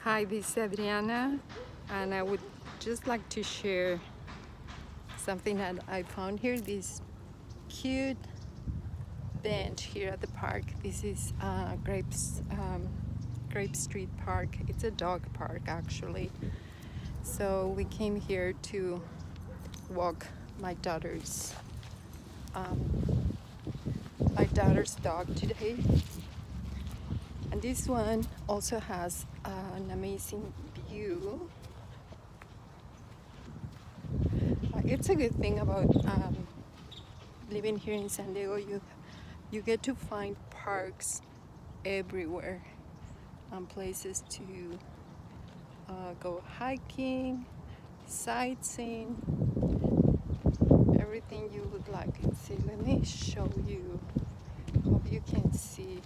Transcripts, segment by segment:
Hi, this is Adriana, and I would just like to share something that I found here. This cute bench here at the park. This is Grape Street Park. It's a dog park actually. So we came here to walk my daughter's dog today. And this one also has an amazing view. It's a good thing about living here in San Diego. You get to find parks everywhere and places to go hiking, sightseeing, everything you would like. See, let me show you. Hope you can see.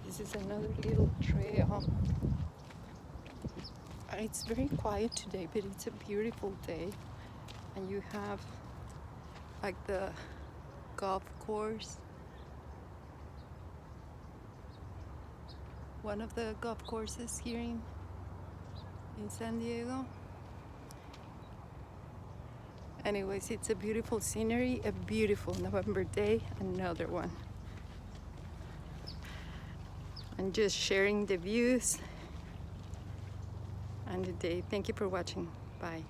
This is another little trail. It's very quiet today, but it's a beautiful day. And you have like the golf course. One of the golf courses here in San Diego. Anyways, it's a beautiful scenery, a beautiful November day, another one. I'm just sharing the views and the day. Thank you for watching. Bye.